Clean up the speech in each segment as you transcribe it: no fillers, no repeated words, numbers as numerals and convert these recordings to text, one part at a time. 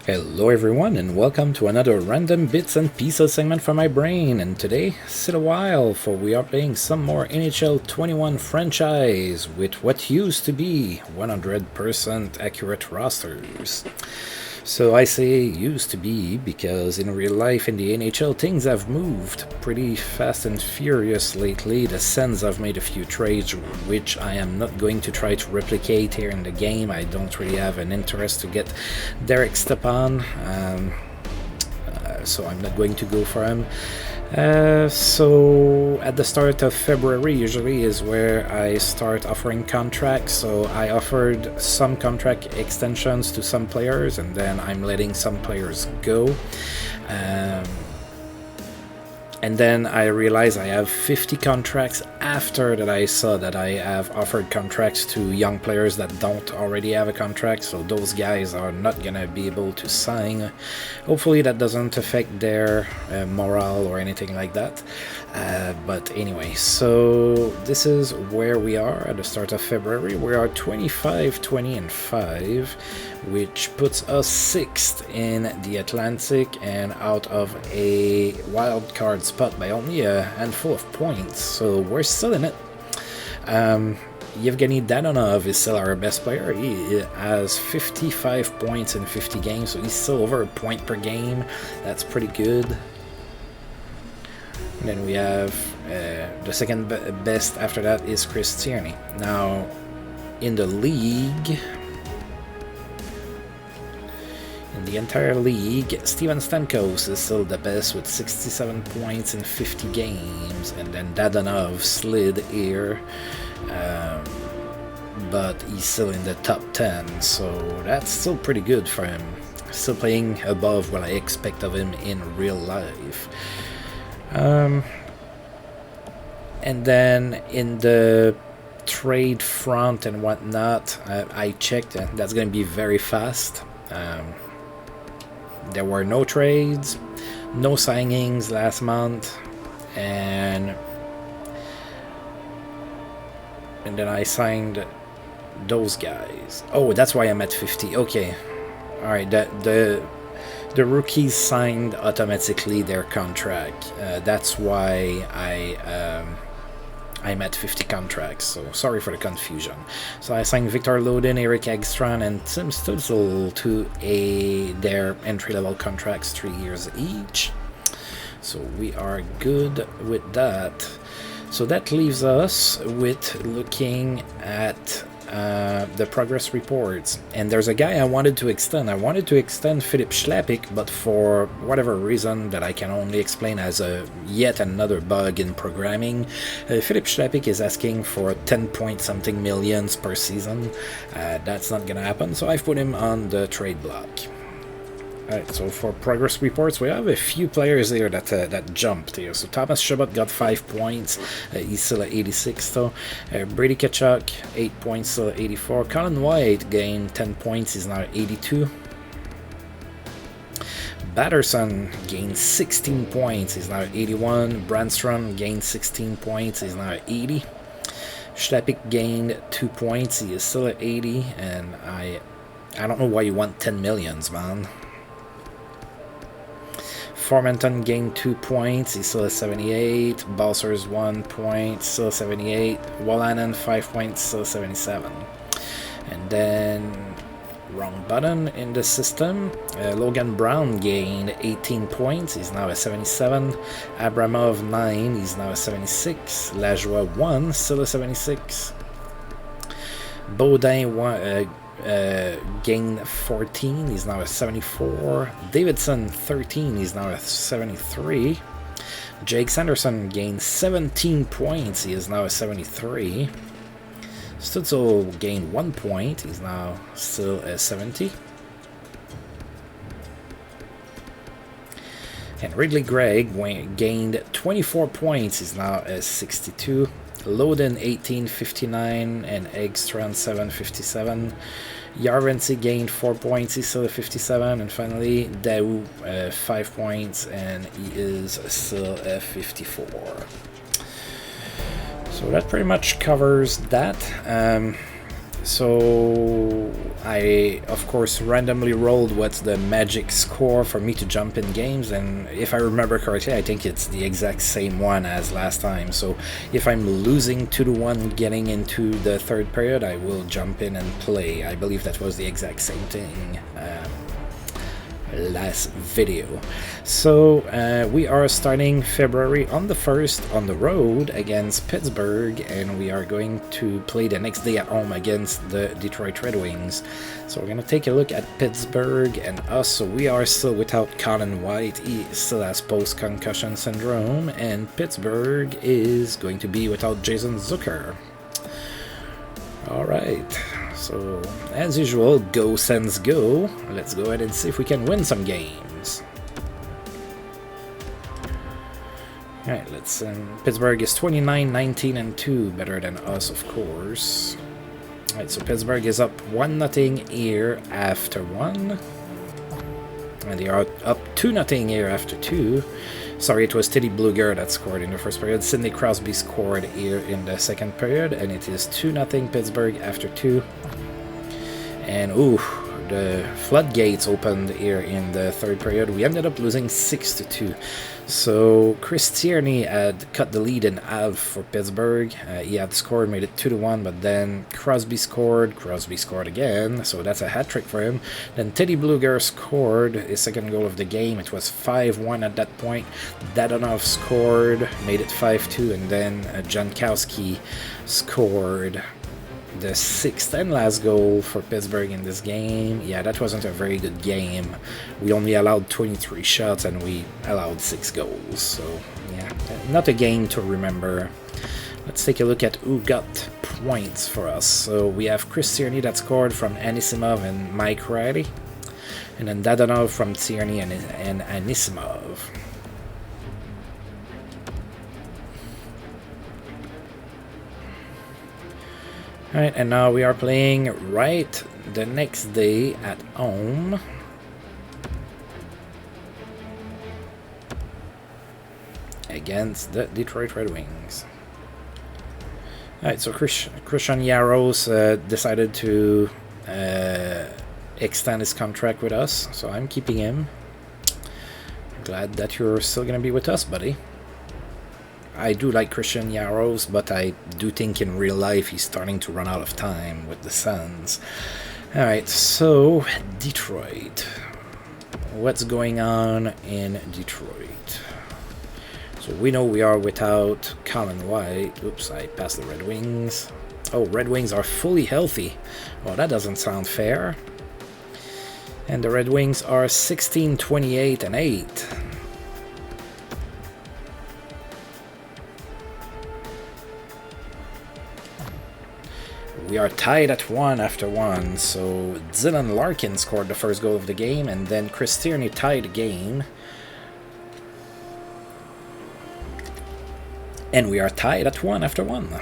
Hello everyone and welcome to another random bits and pieces segment from my brain, and today, sit a while for we are playing some more NHL21 franchise with what used to be 100% accurate rosters. So I say used to be because in real life in the NHL things have moved pretty fast and furious lately. The Sens have made a few trades which I am not going to try to replicate here in the game. I don't really have an interest to get Derek Stepan, so I'm not going to go for him. So at the start of February usually is where I start offering contracts. So I offered some contract extensions to some players, and then I'm letting some players go. And then I realized I have 50 contracts after that. I saw that I have offered contracts to young players that don't already have a contract, so those guys are not gonna be able to sign. Hopefully that doesn't affect their morale or anything like that. But anyway, so this is where we are at the start of February. We are 25-20-5, which puts us 6th in the Atlantic and out of a wild card spot by only a handful of points, so we're still in it. Yevgeny Dadonov is still our best player. He has 55 points in 50 games, so he's still over a point per game. That's pretty good. And then we have the second best after that is Chris Tierney. Now, in the league, in the entire league, Steven Stamkos is still the best with 67 points in 50 games, and then Dadonov slid here, but he's still in the top 10, so that's still pretty good for him. Still playing above what I expect of him in real life. And then in the trade front and whatnot, I checked, and that's going to be very fast. There were no trades, no signings last month, and then I signed those guys. Oh, that's why I'm at 50. Okay, all right. The rookies signed automatically their contract. That's why I'm at 50 contracts, so sorry for the confusion. So I signed Victor Lodin, Eric Hagstrand, and Tim Stützle to their entry-level contracts, 3 years each. So we are good with that. So that leaves us with looking at the progress reports, and there's a guy I wanted to extend. I wanted to extend Philip Schlappick, but for whatever reason that I can only explain as yet another bug in programming, Philip Schlappick is asking for 10 point something millions per season. That's not gonna happen, so I've put him on the trade block. Alright, so for progress reports, we have a few players here that jumped here. So Thomas Chabot got 5 points. He's still at 86 though. Brady Tkachuk, 8 points, still at 84. Colin White gained 10 points. He's now at 82. Batterson gained 16 points. He's now at 81. Brandstrom gained 16 points. He's now at 80. Schlappick gained 2 points. He is still at 80. And I don't know why you want 10 millions, man. Formenton gained 2 points, he's still at 78. Balsers 1 point, still 78. Wolanen 5 points, still 77. And then, wrong button in the system. Logan Brown gained 18 points, he's now at 77. Abramov 9, he's now at 76. Lajoie 1, still at 76. Baudin gained 14, he's now at 74. Davidson 13, he's now at 73. Jake Sanderson gained 17 points, he is now at 73. Stützle gained 1 point, he's now still at 70. And Ridley Gregg gained 24 points, he's now at 62. Lodin 1859 and Hagstrand 757. Yarvency gained 4 points, he's still at 57. And finally Daou 5 points and he is still at 54. So that pretty much covers that. so I of course randomly rolled what's the magic score for me to jump in games, and if I remember correctly, I think it's the exact same one as last time. So if I'm losing 2-1 getting into the third period, I will jump in and play. I believe that was the exact same thing last video. So we are starting February on the 1st on the road against Pittsburgh, and we are going to play the next day at home against the Detroit Red Wings. So we're going to take a look at Pittsburgh and us. So we are still without Colin White. He still has post-concussion syndrome, and Pittsburgh is going to be without Jason Zucker. Alright, so as usual, go Sens go. Let's go ahead and see if we can win some games. Alright, let's Pittsburgh is 29-19-2, better than us, of course. Alright, so Pittsburgh is up 1-0 here after 1. And they are up 2-0 here after 2. Sorry, it was Teddy Bluger that scored in the first period. Sidney Crosby scored here in the second period, and it is 2-0 Pittsburgh after 2. And ooh, the floodgates opened here in the third period. We ended up losing 6-2. So Chris Tierney had cut the lead in half for Pittsburgh. He had scored, made it 2-1, but then Crosby scored again, so that's a hat trick for him. Then Teddy Bluger scored his second goal of the game. It was 5-1 at that point. Dadonov scored, made it 5-2, and then Jankowski scored the sixth and last goal for Pittsburgh in this game. Yeah, that wasn't a very good game. We only allowed 23 shots and we allowed 6 goals. So, yeah, not a game to remember. Let's take a look at who got points for us. So we have Chris Tierney that scored from Anisimov and Mike Riley. And then Dadonov from Tierney and Anisimov. Alright, and now we are playing right the next day at home against the Detroit Red Wings. Alright, so Christian Yaros decided to extend his contract with us, so I'm keeping him. Glad that you're still going to be with us, buddy. I do like Christian Yaros, but I do think in real life he's starting to run out of time with the Suns. Alright, so Detroit. What's going on in Detroit? So we know we are without Colin White. Oops, I passed the Red Wings. Oh, Red Wings are fully healthy. Well, that doesn't sound fair. And the Red Wings are 16-28-8. We are tied at 1 after 1, so Dylan Larkin scored the first goal of the game, and then Chris Tierney tied the game. And we are tied at 1 after 1.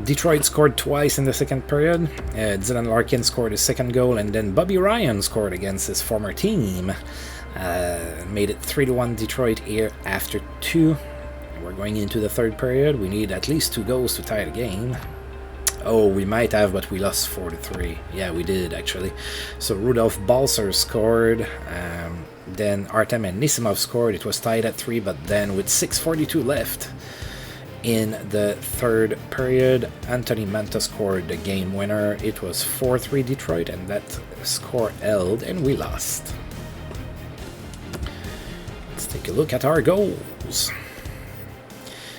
Detroit scored twice in the second period. Dylan Larkin scored his second goal, and then Bobby Ryan scored against his former team. Made it 3-1 Detroit here after 2. We're going into the third period. We need at least 2 goals to tie the game. Oh, we might have, but we lost 4-3. Yeah, we did, actually. So Rudolph Balcer scored. Then Artem Anisimov scored. It was tied at 3, but then with 6:42 left in the third period, Anthony Manta scored the game winner. It was 4-3 Detroit, and that score held, and we lost. Let's take a look at our goals.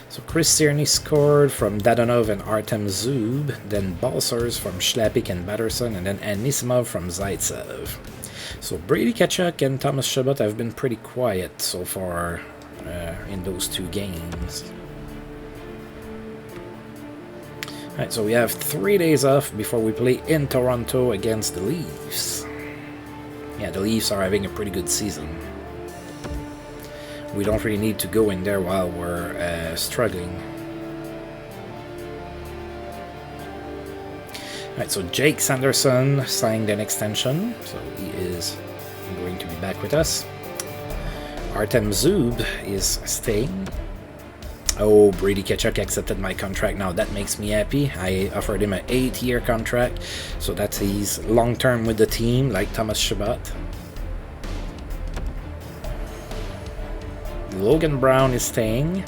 So Chris Tierney scored from Dadonov and Artem Zub, then Balcers from Schlapik and Batterson, and then Anisimov from Zaitsev. So Brady Tkachuk and Thomas Chabot have been pretty quiet so far in those 2 games. Alright, so we have 3 days off before we play in Toronto against the Leafs. Yeah, the Leafs are having a pretty good season. We don't really need to go in there while we're struggling. Alright, so Jake Sanderson signed an extension, so he is going to be back with us. Artem Zub is staying. Oh, Brady Tkachuk accepted my contract. Now that makes me happy. I offered him an 8-year contract, so that he's long-term with the team, like Thomas Chabot. Logan Brown is staying.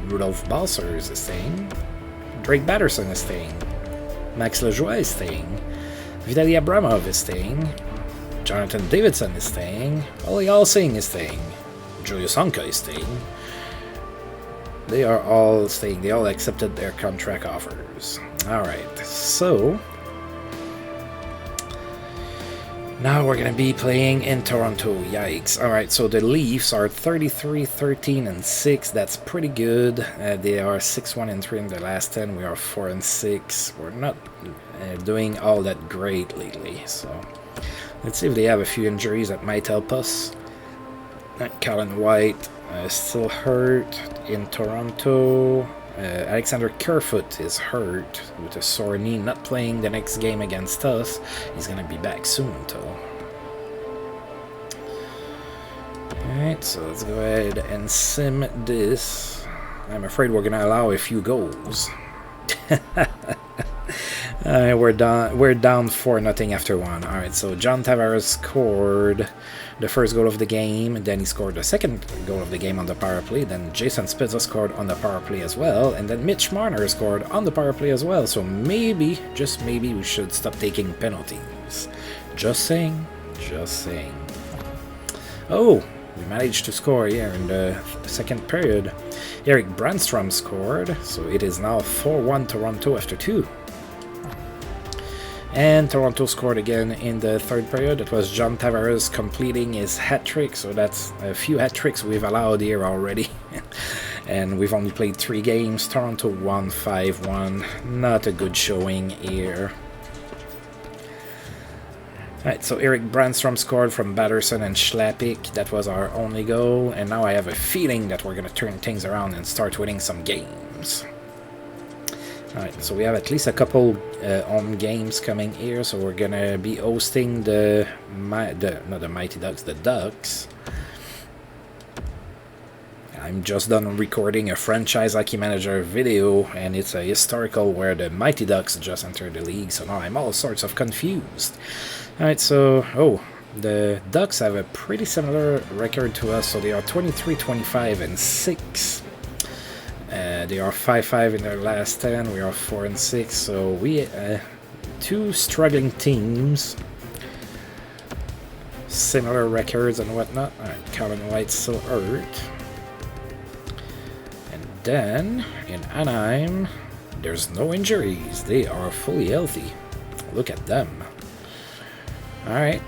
Rudolph Balcers is staying. Drake Batterson is staying. Max Lajoie is staying. Vitaly Abramov is staying. Jonathan Davidson is staying. Ollie Alsing is staying. Julius Honka is staying. They are all staying. They all accepted their contract offers. Alright, so now we're going to be playing in Toronto. Yikes. Alright, so the Leafs are 33-13-6. That's pretty good. They are 6-1-3 in their last 10. We are 4-6. We're not doing all that great lately. So let's see if they have a few injuries that might help us. Colin White still hurt in Toronto. Alexander Kerfoot is hurt with a sore knee, not playing the next game against us. He's going to be back soon, though. Alright, so let's go ahead and sim this. I'm afraid we're going to allow a few goals. We're down 4-0 after 1. Alright, so John Tavares scored the first goal of the game, and then he scored the second goal of the game on the power play. Then Jason Spezza scored on the power play as well, and then Mitch Marner scored on the power play as well. So maybe, just maybe, we should stop taking penalties. Just saying. Just saying. Oh, we managed to score here in the second period. Eric Brandstrom scored, so it is now 4-1 Toronto after 2. And Toronto scored again in the third period. It was John Tavares completing his hat-trick, so that's a few hat-tricks we've allowed here already. And we've only played 3 games. Toronto won 5-1. Not a good showing here. Alright, so Eric Brandstrom scored from Batterson and Schlappick. That was our only goal. And now I have a feeling that we're going to turn things around and start winning some games. Alright, so we have at least a couple home games coming here, so we're gonna be hosting the Mighty Ducks, the Ducks. I'm just done recording a franchise hockey manager video, and it's a historical where the Mighty Ducks just entered the league, so now I'm all sorts of confused. Alright, so, the Ducks have a pretty similar record to us, so they are 23-25-6. They are 5-5 in their last 10. We are 4-6. So we two struggling teams, similar records and whatnot. All right, Colin White's still hurt. And then in Anaheim, there's no injuries. They are fully healthy. Look at them. All right.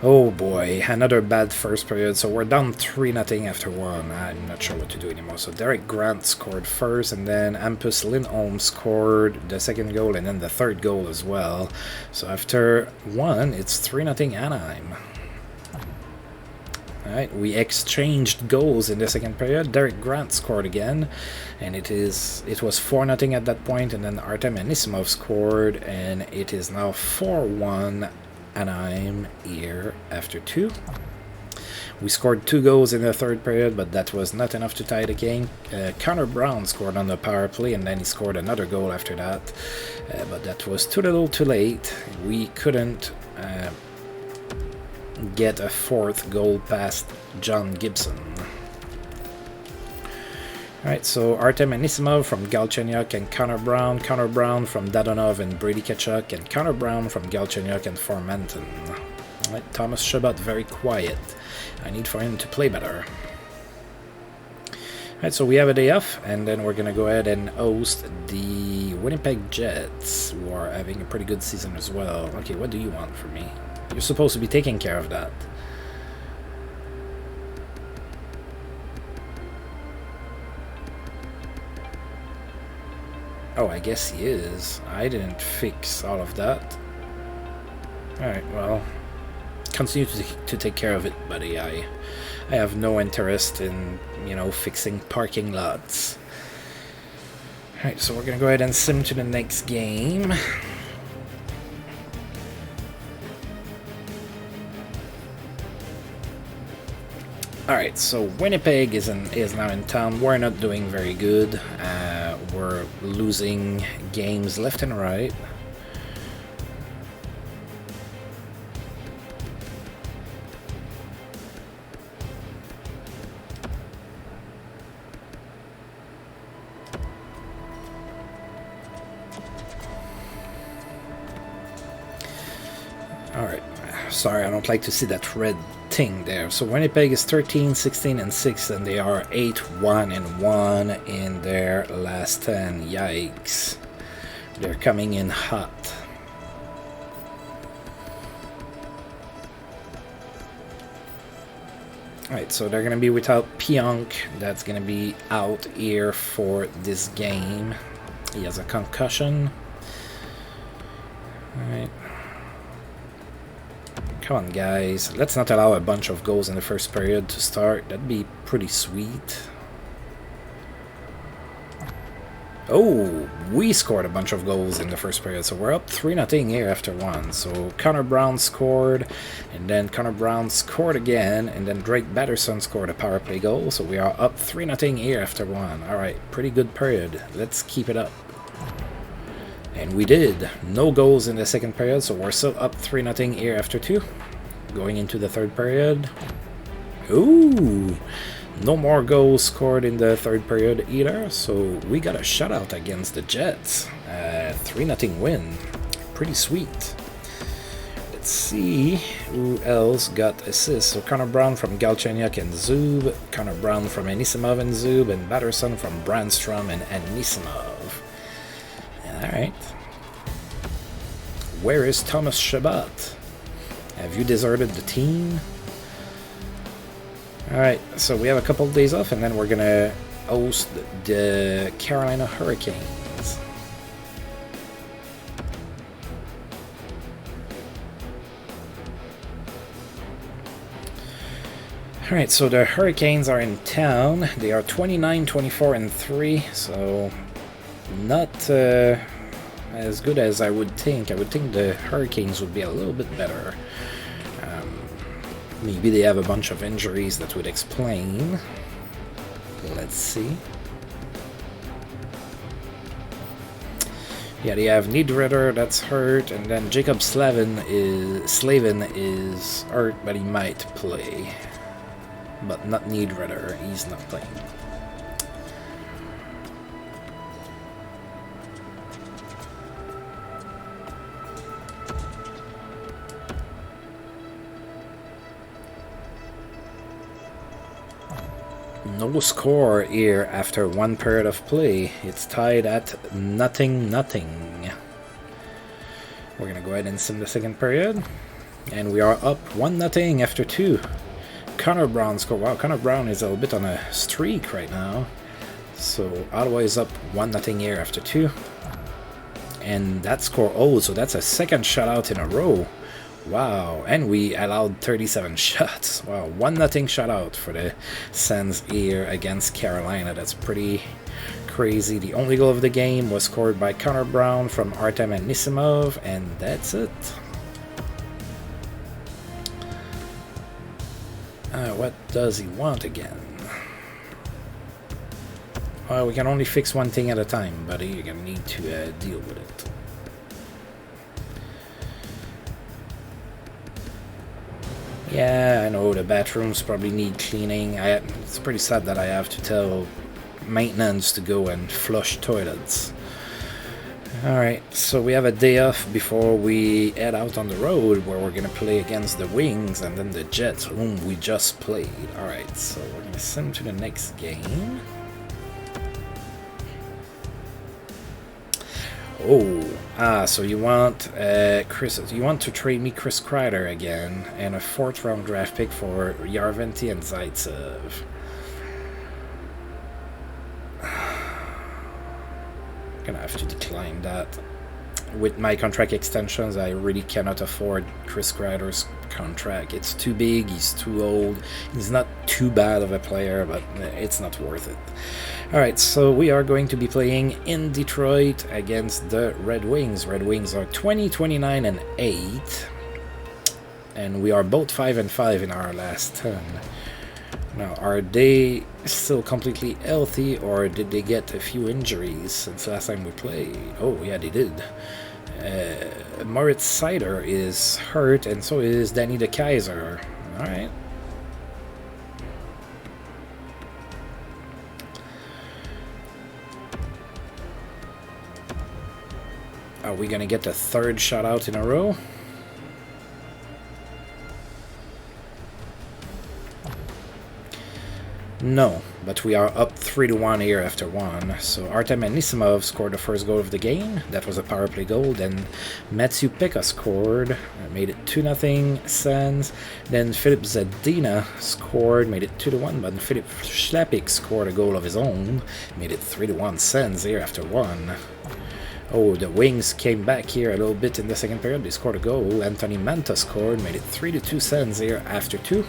Oh boy, another bad first period, so we're down 3-0 after 1. I'm not sure what to do anymore. So Derek Grant scored first, and then Hampus Lindholm scored the second goal, and then the third goal as well. So after 1, it's 3-0 Anaheim. Alright, we exchanged goals in the second period. Derek Grant scored again, and it was 4-0 at that point, and then Artem Anisimov scored, and it is now 4-1 Anaheim here after 2. We scored 2 goals in the third period, but that was not enough to tie the game. Connor Brown scored on the power play, and then he scored another goal after that. But that was too little too late. We couldn't get a 4th goal past John Gibson. Alright, so Artem Anisimov from Galchenyuk and Connor Brown from Dadonov and Brady Tkachuk, and Connor Brown from Galchenyuk and Formanton. Alright, Thomas Chabot very quiet. I need for him to play better. Alright, so we have a day off, and then we're going to go ahead and host the Winnipeg Jets, who are having a pretty good season as well. Okay, what do you want from me? You're supposed to be taking care of that. Oh, I guess he is. I didn't fix all of that. Alright, well, continue to take care of it, buddy. I have no interest in, fixing parking lots. Alright, so we're going to go ahead and sim to the next game. Alright, so Winnipeg is now in town. We're not doing very good. We're losing games left and right. Alright, sorry, I don't like to see that red thing there. So Winnipeg is 13, 16, and 6, and they are 8, 1, and 1 in their last 10. Yikes. They're coming in hot. Alright, so they're going to be without Pionk. That's going to be out here for this game. He has a concussion. Alright. Come on, guys. Let's not allow a bunch of goals in the first period to start. That'd be pretty sweet. Oh, we scored a bunch of goals in the first period, so we're up 3-0 here after 1. So Connor Brown scored, and then Connor Brown scored again, and then Drake Batterson scored a power play goal, so we are up 3-0 here after 1. Alright, pretty good period. Let's keep it up. And we did. No goals in the second period, so we're still up 3-0 here after 2. Going into the third period. Ooh! No more goals scored in the third period either, so we got a shutout against the Jets. 3-0 win. Pretty sweet. Let's see who else got assists. So Connor Brown from Galchenyuk and Zub, Connor Brown from Anisimov and Zub, and Batterson from Brandstrom and Anisimov. Alright. Where is Thomas Chabot? Have you deserted the team? Alright, so we have a couple of days off, and then we're gonna host the Carolina Hurricanes. Alright, so the Hurricanes are in town. They are 29, 24, and 3, so not as good as I would think. I would think the Hurricanes would be a little bit better. Maybe they have a bunch of injuries that would explain. Let's see. Yeah, they have Niederreiter that's hurt, and then Jacob Slavin is hurt, but he might play. But not Niederreiter, he's not playing. No score here after 1 period of play. It's tied at 0-0. We're gonna go ahead and sim the second period, and we are up 1-0 after 2. Connor Brown scored. Wow, Connor Brown is a little bit on a streak right now. So Ottawa is up 1-0 here after 2, and that score. Oh, so that's a second shutout in a row. Wow, and we allowed 37 shots. Wow, 1-0 shutout for the Sens here against Carolina. That's pretty crazy. The only goal of the game was scored by Connor Brown from Artem Anisimov, and that's it. What does he want again? Well, we can only fix one thing at a time, buddy. You're gonna need to deal with it. Yeah, I know the bathrooms probably need cleaning. It's pretty sad that I have to tell maintenance to go and flush toilets. Alright, so we have a day off before we head out on the road, where we're going to play against the Wings and then the Jets, whom we just played. Alright, so we're going to sim to the next game. Oh, so you want you want to trade me Chris Kreider again and a 4th round draft pick for Yarventi and Zaitsev. Gonna have to decline that. with my contract extensions, I really cannot afford Chris Kreider's contract. It's too big, he's too old, he's not too bad of a player, but it's not worth it. Alright, so we are going to be playing in Detroit against the Red Wings. Red Wings are 20-29 and 8, and we are both 5-5 in our last 10. Now, are they still completely healthy, or did they get a few injuries since last time we played? Oh, yeah, they did. Moritz Seider is hurt, and so is Danny De Keyser. Alright. Are we gonna get the third shutout in a row? No, but we are up 3-1 here after 1. So Artem Anisimov scored the first goal of the game. That was a power play goal. Then Matthew Pekka scored, made it 2-0 Sens. Then Philip Zadina scored, made it 2-1. But Philip Schlappick scored a goal of his own, made it 3-1 Sens here after 1. Oh, the Wings came back here a little bit in the second period. They scored a goal. Anthony Manta scored, made it 3-2 Sens here after 2.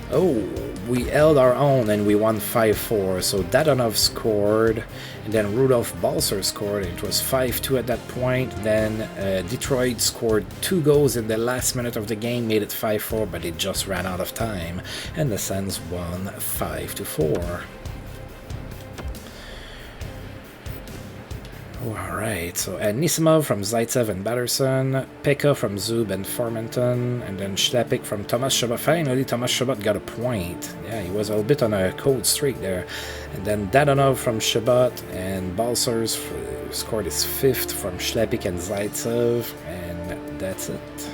Oh, we held our own and we won 5-4. So Dadonov scored, and then Rudolf Balcer scored. It was 5-2 at that point. Then Detroit scored 2 goals in the last minute of the game, made it 5-4, but it just ran out of time, and the Sens won 5-4. Alright, so Anisimov from Zaitsev and Batterson, Pekka from Zub and Formenton, and then Schlappick from Thomas Chabot. Finally, Thomas Chabot got a point. Yeah, he was a bit on a cold streak there. And then Dadonov from Chabot, and Balcers scored his 5th from Schlappick and Zaitsev, and that's it.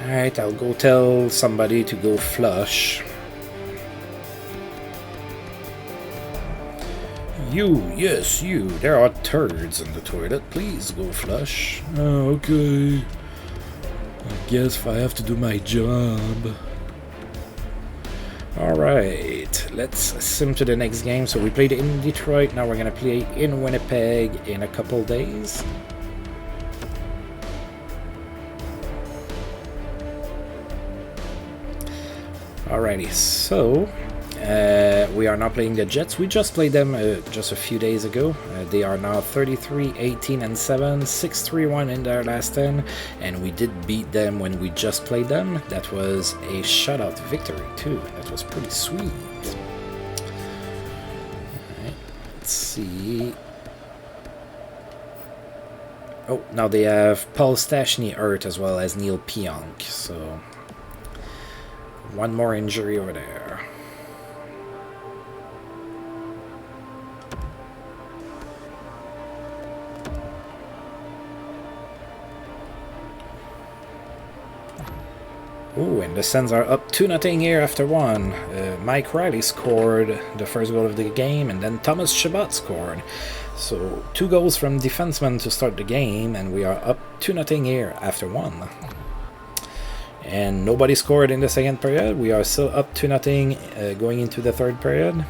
Alright, I'll go tell somebody to go flush. You, yes, you. There are turds in the toilet. Please go flush. Oh, okay. I guess I have to do my job. Alright, let's sim to the next game. So we played in Detroit. Now we're going to play in Winnipeg in a couple days. Alrighty, so we are now playing the Jets. We just played them just a few days ago. They are now 33-18 and 7, 6-3-1 in their last 10, and we did beat them when we just played them. That was a shutout victory too. That was pretty sweet. Alright, let's see. Oh, now they have Paul Stastny hurt as well as Neil Pionk, so one more injury over there. Ooh, and the Sens are up 2-0 here after 1. Mike Riley scored the first goal of the game, and then Thomas Chabot scored. So 2 goals from defensemen to start the game, and we are up 2-0 here after 1. And nobody scored in the second period. We are still up 2-0 going into the third period.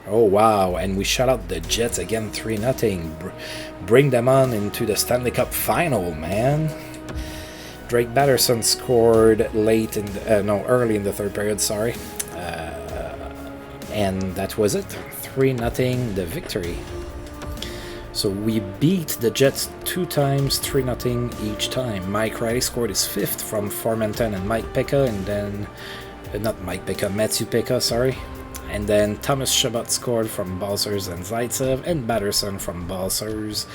Oh wow, and we shut out the Jets again 3-0. Bring them on into the Stanley Cup final, man. Drake Batterson scored late in the, early in the third period, sorry. And that was it. 3-0 the victory. So we beat the Jets 2 times, 3-0 each time. Mike Riley scored his 5th from Formenton and Mike Pekka, and then Matthew Pekka, sorry. And then Thomas Chabot scored from Balcers and Zaitsev, and Batterson from Balcers,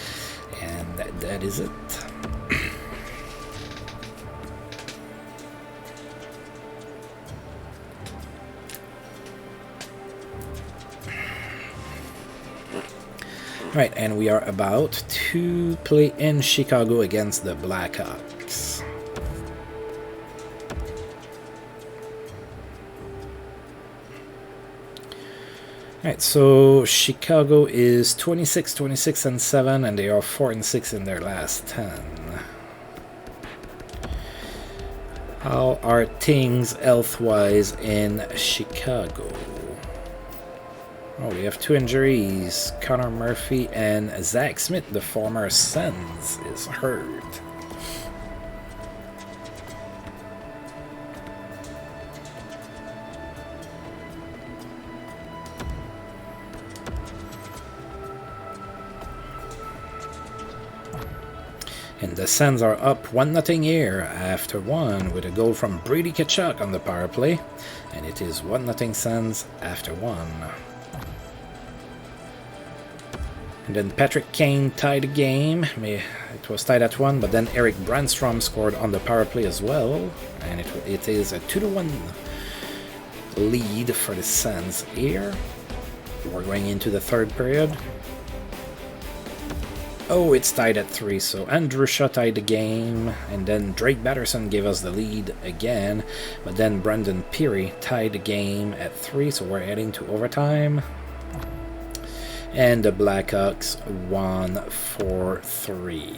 and that is it. Right, and we are about to play in Chicago against the Blackhawks. Right, so Chicago is 26 and 7, and they are 4-6 in their last 10. How are things health-wise in Chicago? Oh, we have 2 injuries. Connor Murphy and Zach Smith, the former Sens, is hurt. And the Sens are up 1-0 here after 1 with a goal from Brady Tkachuk on the power play. And it is 1-0 Sens after 1. And then Patrick Kane tied the game. It was tied at 1, but then Eric Brandstrom scored on the power play as well. And it is a 2-1 lead for the Sens here. We're going into the third period. Oh, it's tied at 3, so Andrew Shaw tied the game, and then Drake Batterson gave us the lead again, but then Brandon Peary tied the game at 3, so we're heading to overtime. And the Blackhawks won 4-3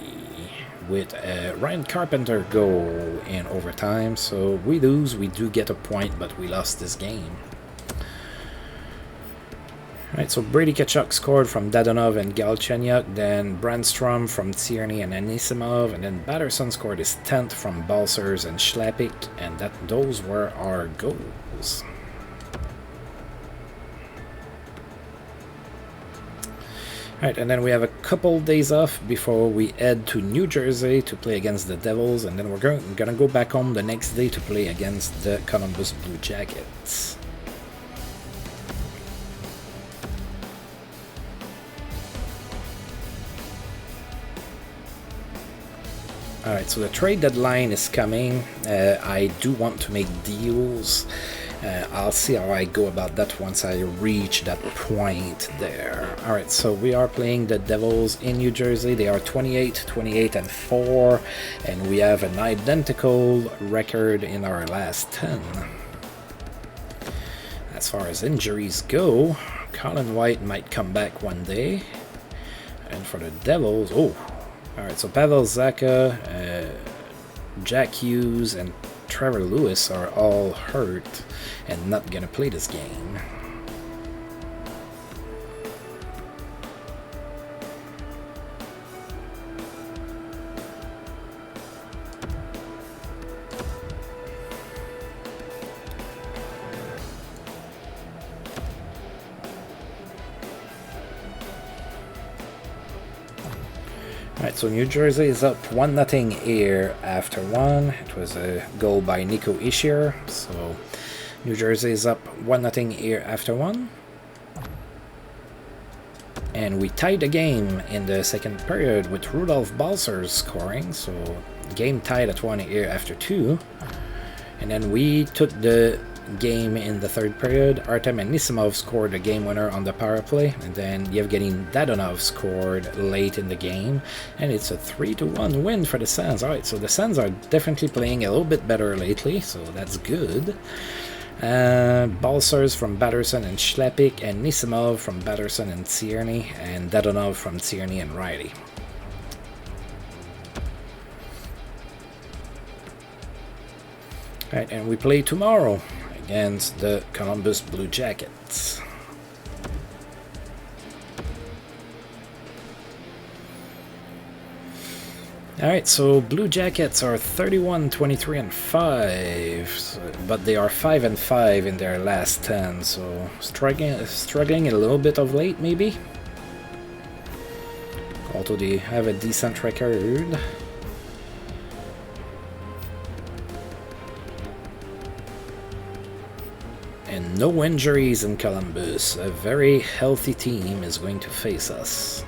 with a Ryan Carpenter goal in overtime, so we lose, we do get a point, but we lost this game. Right, so Brady Tkachuk scored from Dadonov and Galchenyuk, then Brandstrom from Tierney and Anisimov, and then Batterson scored his 10th from Balcers and Schlappick, and those were our goals. Right, and then we have a couple days off before we head to New Jersey to play against the Devils, and then we're gonna go back home the next day to play against the Columbus Blue Jackets. Alright, so the trade deadline is coming. I do want to make deals. I'll see how I go about that once I reach that point there. Alright, so we are playing the Devils in New Jersey. They are 28-4, and we have an identical record in our last 10. As far as injuries go, Colin White might come back one day. And for the Devils, alright, so Pavel Zacha, Jack Hughes, and Trevor Lewis are all hurt and not gonna play this game. Alright, so New Jersey is up 1-0 here after 1. It was a goal by Nico Hischier. So New Jersey is up 1-0 here after 1. And we tied the game in the second period with Rudolph Balcers scoring. So game tied at 1 here after 2. And then we took the game in the third period. Artem Anisimov scored the game winner on the power play, and then Yevgeny Dadonov scored late in the game, and it's a 3-1 win for the Sens. Alright, so the Sens are definitely playing a little bit better lately, so that's good. Balcers from Batterson and Schlappick, and Nisimov from Batterson and Tierney, and Dadonov from Tierney and Riley. Alright, and we play tomorrow against the Columbus Blue Jackets. Alright, so Blue Jackets are 31-23-5, but they are 5-5 in their last 10, so struggling a little bit of late, maybe. Although they have a decent record. And no injuries in Columbus. A very healthy team is going to face us.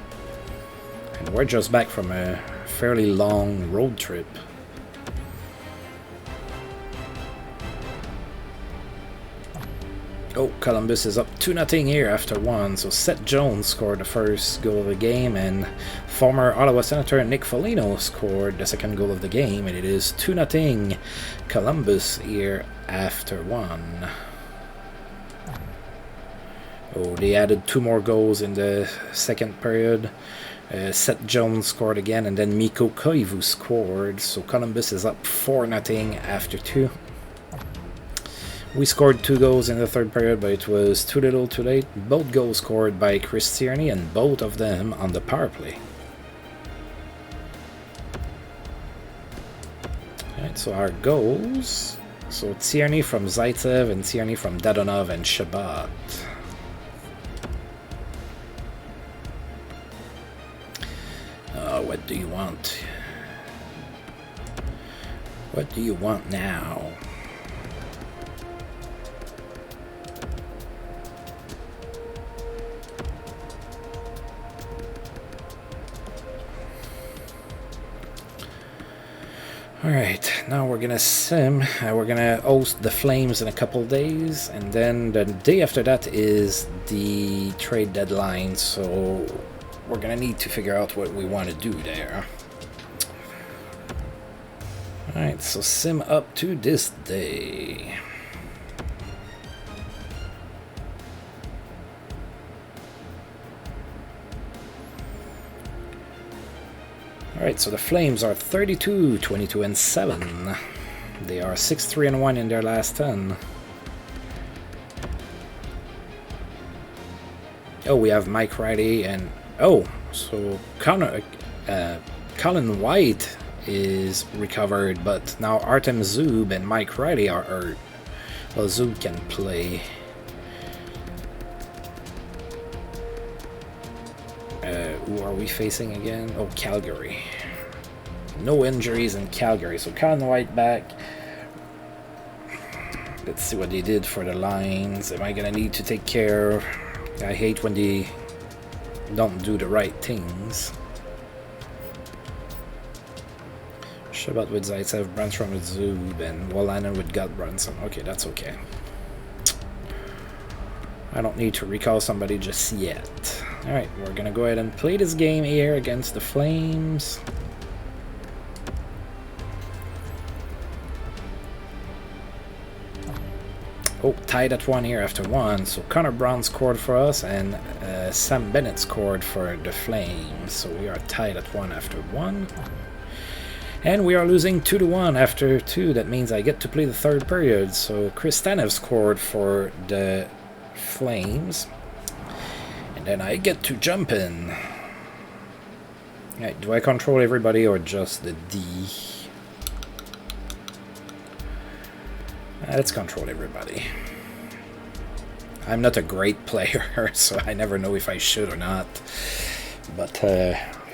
And we're just back from a fairly long road trip. Oh, Columbus is up 2-0 here after 1, so Seth Jones scored the first goal of the game, and former Ottawa Senator Nick Foligno scored the second goal of the game, and it is 2-0 Columbus here after 1. Oh, they added 2 more goals in the second period. Seth Jones scored again, and then Mikko Koivu scored. So Columbus is up 4-0 after 2. We scored 2 goals in the third period, but it was too little too late. Both goals scored by Chris Tierney, and both of them on the power play. Alright, so our goals. So Tierney from Zaitsev and Tierney from Dadonov and Shabbat. What do you want? What do you want now? Alright, now we're gonna sim. We're gonna host the Flames in a couple days, and then the day after that is the trade deadline, so we're gonna need to figure out what we want to do there. Alright, so sim up to this day. Alright, so the Flames are 32, 22 and 7. They are 6-3 and 1 in their last 10. Oh, we have Mike Riley and so Colin White is recovered, but now Artem Zub and Mike Riley are hurt. Well, Zub can play. Who are we facing again? Oh, Calgary. No injuries in Calgary, so Colin White back. Let's see what they did for the lines. Am I gonna need to take care? I hate when they don't do the right things. Shabbat with Zaitsev, Brandstrom with Zub, and Wolanin with Gottbranson. Okay, that's okay. I don't need to recall somebody just yet. Alright, we're gonna go ahead and play this game here against the Flames. Oh, tied at 1 here after 1. So Connor Brown scored for us, and Sam Bennett scored for the Flames. So we are tied at 1 after 1. And we are losing 2-1 after 2. That means I get to play the third period. So Chris Tanev scored for the Flames. And then I get to jump in. Right, do I control everybody or just the D? Let's control everybody. I'm not a great player, so I never know if I should or not. But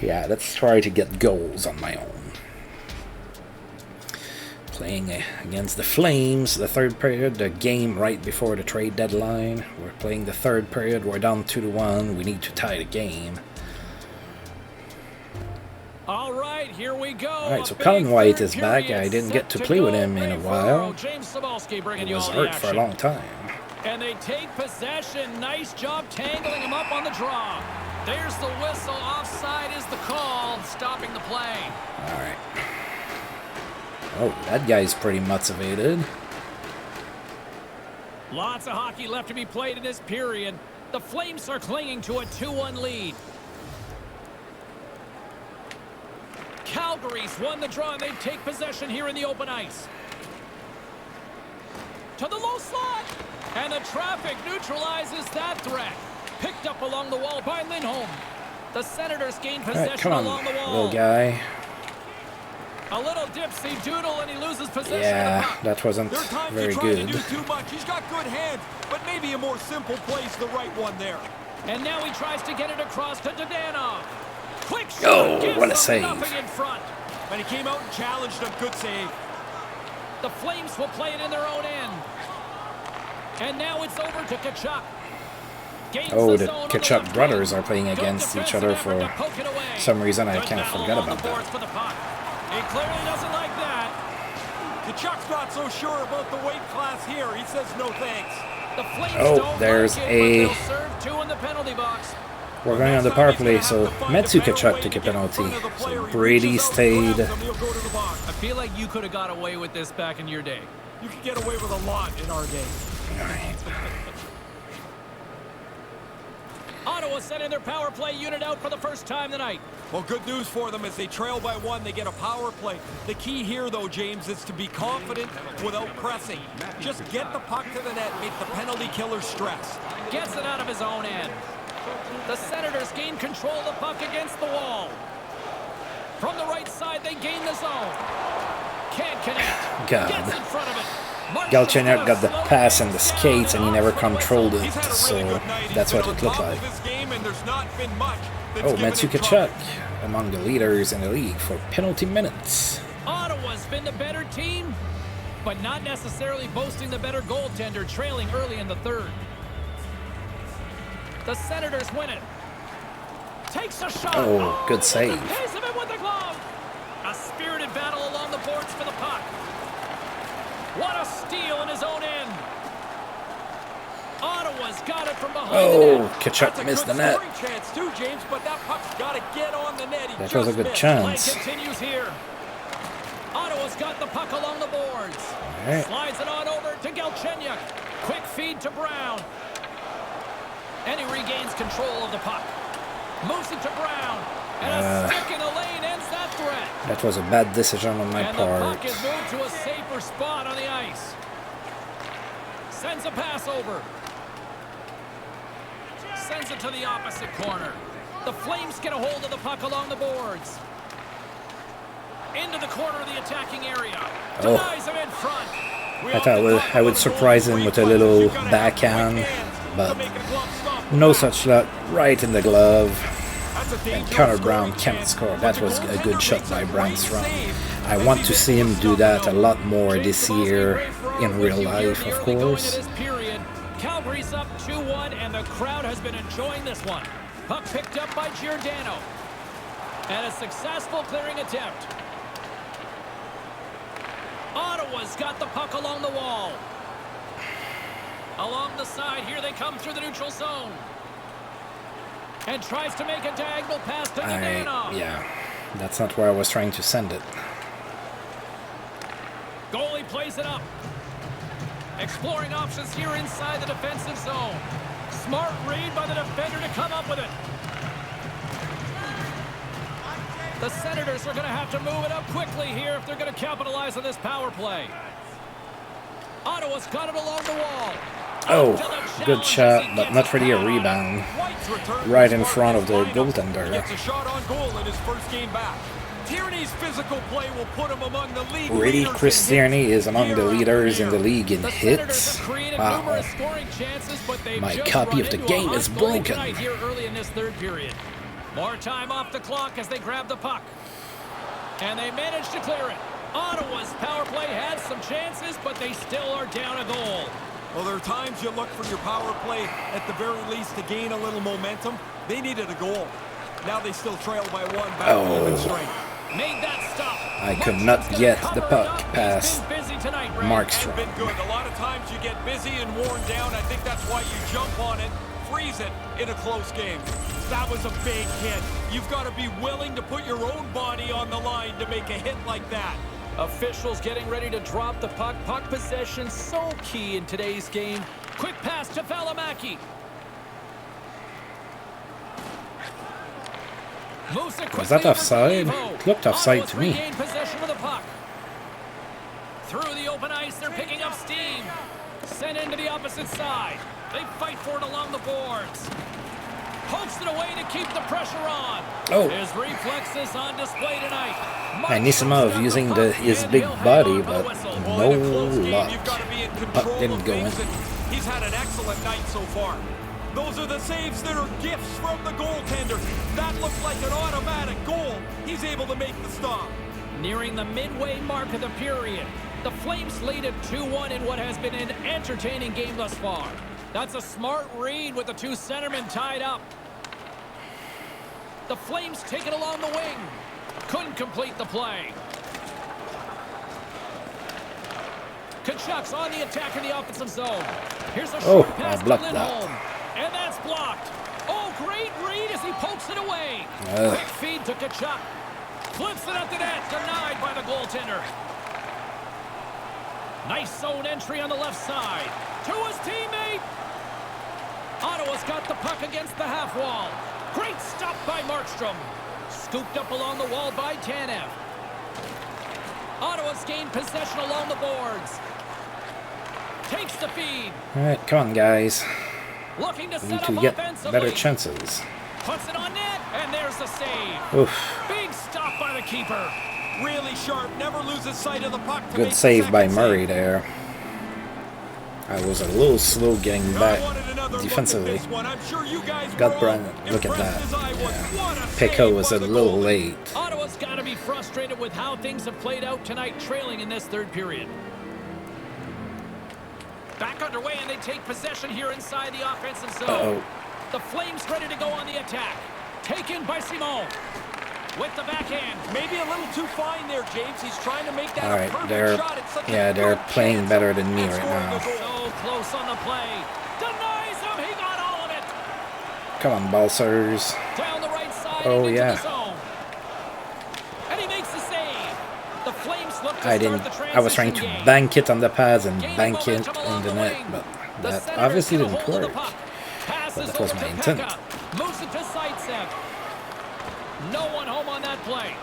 yeah, let's try to get goals on my own. Playing against the Flames, the third period, the game right before the trade deadline. We're playing the third period, we're down 2-1, we need to tie the game. Alright, here we go. Alright, so Colin White is back. I didn't get to play with him in a while. He was hurt for a long time. And they take possession. Nice job tangling him up on the draw. There's the whistle. Offside is the call, stopping the play. Alright. Oh, that guy's pretty motivated. Lots of hockey left to be played in this period. The Flames are clinging to a 2-1 lead. Calgary's won the draw, and they take possession here in the open ice. To the low slot. And the traffic neutralizes that threat. Picked up along the wall by Lindholm. The Senators gain possession along the wall. Little guy. A little dipsy doodle, and he loses possession. Yeah, that wasn't very good. To do too much. He's got good hands, but maybe a more simple play's the right one there. And now he tries to get it across to Dadonov. Quick shot. Oh, what a save. In front. And he came out and challenged him. Good save. The Flames will play it in their own end. And now it's over to Tkachuk. Oh, the Tkachuk brothers are playing against each other for some reason. I kind of forgot about that. He clearly doesn't like that. Tkachuk's not so sure about the weight class here. He says no thanks. The Flames there's a... two in the penalty box. We're going on the power play, so Matthew Tkachuk took a penalty. So Brady stayed. I feel like you could have got away with this back in your day. You could get away with a lot in our day. All right. Ottawa sending their power play unit out for the first time tonight. Well, good news for them as they trail by 1. They get a power play. The key here, though, James, is to be confident without pressing. Just get the puck to the net, make the penalty killer stress. Gets it out of his own end. The Senators gain control of the puck against the wall. From the right side, they gain the zone. Can't connect. God. Gets in front of it. Galchenyuk got the pass and the skates, and he never controlled it, so that's what it looked like. Oh, Matthew Tkachuk, among the leaders in the league for penalty minutes. Ottawa's been the better team, but not necessarily boasting the better goaltender, trailing early in the third. The Senators win it. Takes a shot. Oh, good save. Pays him in with the glove. A spirited battle along the boards for the puck. What a steal in his own end. Ottawa's got it from behind the net. Tkachuk missed the net. Chance too, James, but that puck's got to get on the net. That was a good chance. Play continues here. Ottawa's got the puck along the boards. Right. Slides it on over to Galchenyuk. Quick feed to Brown. And he regains control of the puck. Moves it to Brown. And a stick in the lane ends that threat. That was a bad decision on my part. And the puck is moved to a safer spot on the ice. Sends a pass over. Sends it to the opposite corner. The Flames get a hold of the puck along the boards. Into the corner of the attacking area. Denies him in front. I thought I would surprise him with a little backhand, but no such luck. Right in the glove. And Connor Brown can't score. That was a good shot by Brandstrom. I want to see him do that a lot more this year in real life, of course. Calgary's up 2-1, and the crowd has been enjoying this one. Puck picked up by Giordano. And a successful clearing attempt. Ottawa's got the puck along the wall. Along the side, here they come through the neutral zone. And tries to make a diagonal pass to Giordano. Yeah, that's not where I was trying to send it. Goalie plays it up. Exploring options here inside the defensive zone. Smart read by the defender to come up with it. The Senators are going to have to move it up quickly here if they're going to capitalize on this power play. Ottawa's got it along the wall. Oh, good shot, but not really a rebound. Right in front of the goaltender. Gets a shot on goal in his first game back. Tierney's physical play will put him among the league. Really, Chris Tierney is among the leaders in the league in hits. Wow. My copy of the game is broken. Here early in this third period. More time off the clock as they grab the puck. And they manage to clear it. Ottawa's power play had some chances, but they still are down a goal. Well, there are times you look for your power play at the very least to gain a little momentum. They needed a goal. Now they still trail by 1 back in strength. Made that stop. I could not get the puck past Markstrom. Been good. A lot of times you get busy and worn down. I think that's why you jump on it, freeze it in a close game. That was a big hit. You've got to be willing to put your own body on the line to make a hit like that. Officials getting ready to drop the puck. Puck possession so key in today's game. Quick pass to Valimaki. Was that offside? It looked offside to me. Possession of the puck. Through the open ice, they're picking up steam. Sent into the opposite side. They fight for it along the boards. Pokes it away to keep the pressure on. Oh. His reflexes on display tonight. Anisimov using his big body, but no luck. Puck didn't go in. He's had an excellent night so far. Those are the saves that are gifts from the goaltender. That looked like an automatic goal. He's able to make the stop. Nearing the midway mark of the period, the Flames lead at 2-1 in what has been an entertaining game thus far. That's a smart read with the two centermen tied up. The Flames take it along the wing. Couldn't complete the play. Tkachuk's on the attack in the offensive zone. Here's a short pass to Lindholm. And that's blocked. Oh, great read as he pokes it away. Quick feed to Tkachuk. Flips it at the net. Denied by the goaltender. Nice zone entry on the left side. To his teammate. Ottawa's got the puck against the half wall. Great stop by Markstrom. Scooped up along the wall by Tanev. Ottawa's gained possession along the boards. Takes the feed. All right, come on, guys. Looking to We need set to up get offensively. better chances. Puts it on net, and there's the save. Oof. Big stop by the keeper. Really sharp, never loses sight of the puck. To Good make the save by second Murray save. there. I was a little slow getting I back wanted another defensively. look at this one. I'm sure you guys Got were Brian. all Look at impressed that. as I was. Yeah. What a Pico save was by a the little goalie. late. Ottawa's got to be frustrated with how things have played out tonight, trailing in this third period. Back underway, and they take possession here inside the offensive zone. Uh-oh. The Flames ready to go on the attack. Taken by Simon. With the backhand. Maybe a little too fine there, James. He's trying to make that All a right, perfect they're shot. It's such a they're good playing chance better than me at right scoring now. a goal. So close on the play. Denies him. He got all of it. Come on, Balsers. Down the right side Oh, and into yeah. the zone. And he makes the save. The Flames look to I was trying to bank it on the pads and bank it in the net, but that obviously didn't work. But that was my intent. Moves it to Zaitsev. No one home on that play.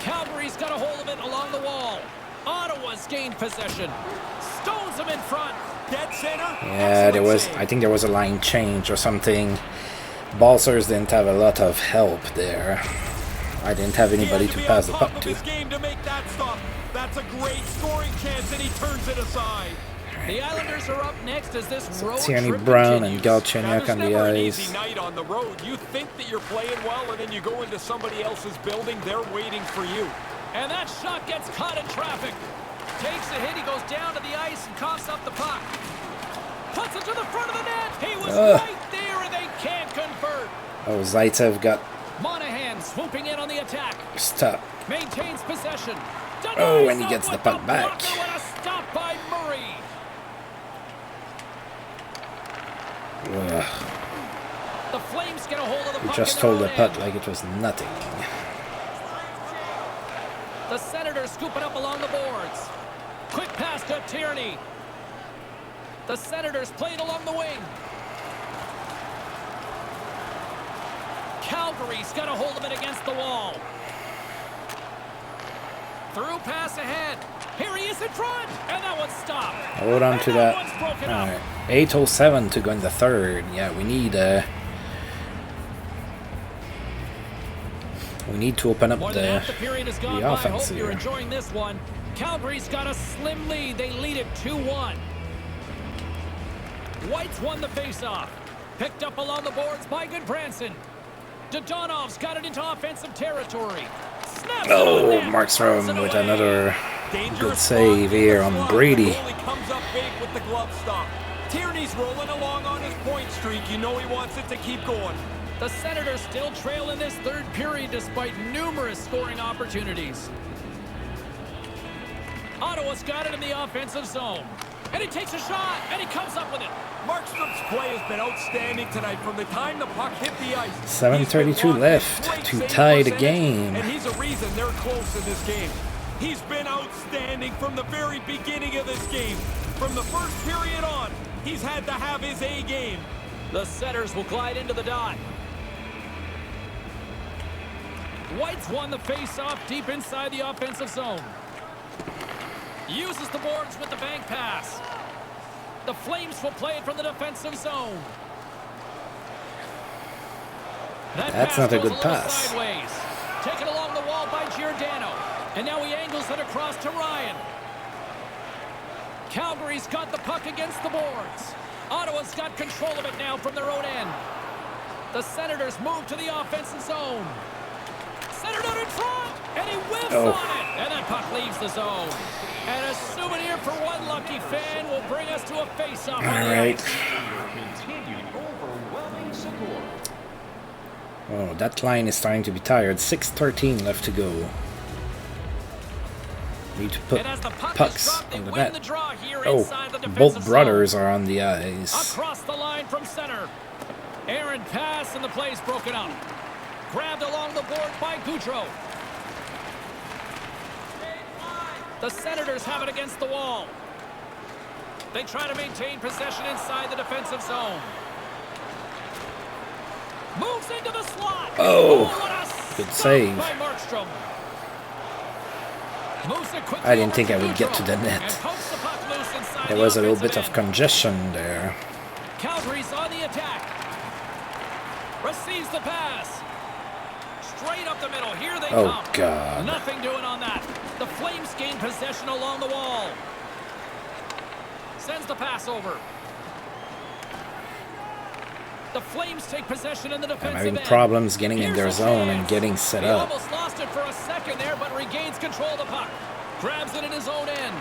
Calgary's got a hold of it along the wall. Ottawa's gained possession. Stones him in front. Dead center. Yeah, there Excellent was. save. I think there was a line change or something. Balsers didn't have a lot of help there. I didn't have anybody to pass the puck to. His game to make that stop. That's a great scoring chance, and he turns it aside. The Islanders are up next as this road Tierney trip Brown and continues. Galchenyuk on the Never an ice. easy night on the road. You think that you're playing well, and then you go into somebody else's building. They're waiting for you. And that shot gets caught in traffic. Takes a hit, he goes down to the ice and coughs up the puck. Puts it to the front of the net. He was right there, and they can't convert. Oh, Zaitsev got Monahan swooping in on the attack. stuck. Maintains possession. Oh, and he Denies gets up the with puck back. blocker. What a stop by Murray. Ugh. The Flames get a hold of the He puck. just in stole their the own puck end. like it was nothing. The Senators scoop it up along the boards. Quick pass to Tierney. The Senators play it along the wing. Calgary's got a hold of it against the wall. Through pass ahead. Here he is in front. And that one's stopped. Hold on And to that. one's broken All up. right, 8:07 to go in the third. Yeah, we need to open up More than half the period has gone the by. I offense hope you're here. enjoying this one. Calgary's got a slim lead. They lead it 2-1. White's won the faceoff. Picked up along the boards by Goodbranson. Dodonov's got it into offensive territory. Snaps it on Oh, net. Markstrom Throws it with away. another Dangerous good save spot in here the on slot. Brady. The goalie comes up big with the glove stop. Tierney's rolling along on his point streak. You know he wants it to keep going. The Senators still trail in this third period despite numerous scoring opportunities. Ottawa's got it in the offensive zone. And he takes a shot, and he comes up with it. Markstrom's play has been outstanding tonight from the time the puck hit the ice. 7:32 He's been left great to save tie the percentage, game. And he's a reason they're close in this game. He's been outstanding from the very beginning of this game. From the first period on, he's had to have his A game. The setters will glide into the dot. White's won the face-off deep inside the offensive zone. Uses the boards with the bank pass. The Flames will play it from the defensive zone. That That's pass not a goes good little pass. Sideways. Taken along the wall by Giordano. And now he angles it across to Ryan. Calgary's got the puck against the boards. Ottawa's got control of it now from their own end. The Senators move to the offensive zone. Centered out in front, and he whiffs on it. And that puck leaves the zone. And a souvenir for one lucky fan will bring us to a face-off on the ice. Oh, that line is starting to be tired. 6:13 left to go. Need to put And as the puck is pucks dropped, they on the win the net. draw here Oh, inside the defensive both brothers zone. are on the ice. Across the line from center. Aaron pass, and the play's broken up. Grabbed along the board by Goudreau. The Senators have it against the wall. They try to maintain possession inside the defensive zone. Moves into the slot. Oh. What a Good save. I didn't think I would get to the net. There was a little bit of congestion there. Calgary's on the attack. Receives the pass. Straight up the middle. Here they come. Oh, God. Nothing doing on that. The Flames gain possession along the wall. Sends the pass over. The Flames take possession in the defensive I'm having end. problems getting in their zone and getting set up. He almost lost it for a second there, but regains control of the puck. Grabs it in his own end.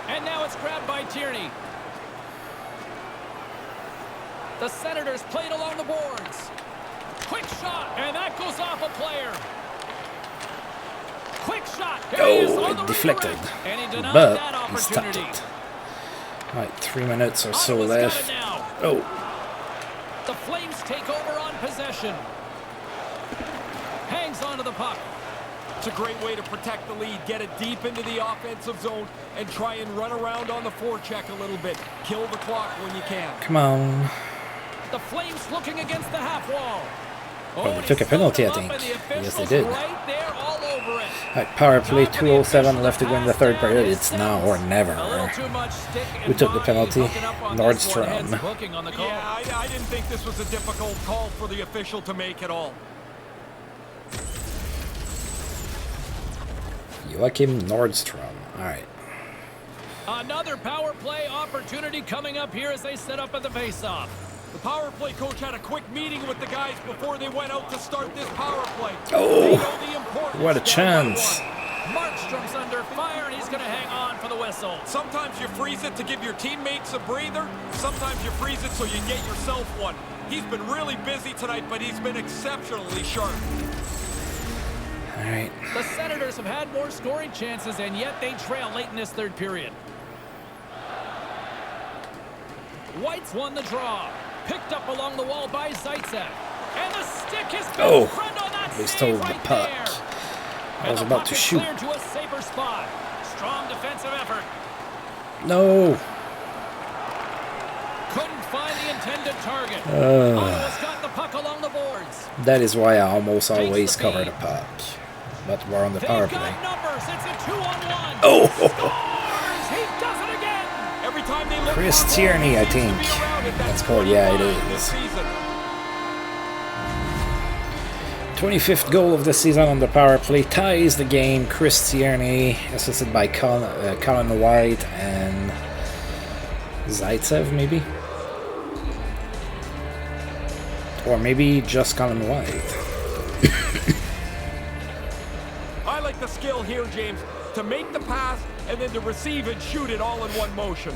And now it's grabbed by Tierney. The Senators played along the boards. Quick shot, and that goes off a player. Quick shot. Oh, it deflected, but he stopped it. Right, 3 minutes or so left. Oh. The Flames take over on possession. Hangs onto the puck. It's a great way to protect the lead. Get it deep into the offensive zone and try and run around on the forecheck a little bit. Kill the clock when you can. Come on. The Flames looking against the half wall. Oh, they took a penalty, I think. Yes, they did. Right there, all over it. Right, power play, 2:07 left to go in the third period. It's now or never. Who took the penalty? Nordstrom. Yeah, I didn't think this was a difficult call for the official to make at all. Joachim Nordstrom. All right. Another power play opportunity coming up here as they set up at the face-off. The power play coach had a quick meeting with the guys before they went out to start this power play. Oh, what a chance. Markstrom's under fire, and he's going to hang on for the whistle. Sometimes you freeze it to give your teammates a breather. Sometimes you freeze it so you get yourself one. He's been really busy tonight, but he's been exceptionally sharp. All right. The Senators have had more scoring chances, and yet they trail late in this third period. White's won the draw. Picked up along the wall by Zaitsev. And the stick is oh, friend on that they stole the right puck. there. I was about to shoot. To a safer spot. Strong defensive effort. No. Couldn't find the intended target. Ottawa's got the puck along the boards. That is why I almost always cover the puck. But we're on the power play. Numbers. It's a 2-on-1. Oh! He does it again. Every time they look Chris Tierney, I think. That's called, yeah, it is. 25th goal of the season on the power play. Ties the game. Chris Tierney, assisted by Colin White and Zaitsev, maybe? Or maybe just Colin White. I like the skill here, James, to make the pass and then to receive and shoot it all in one motion.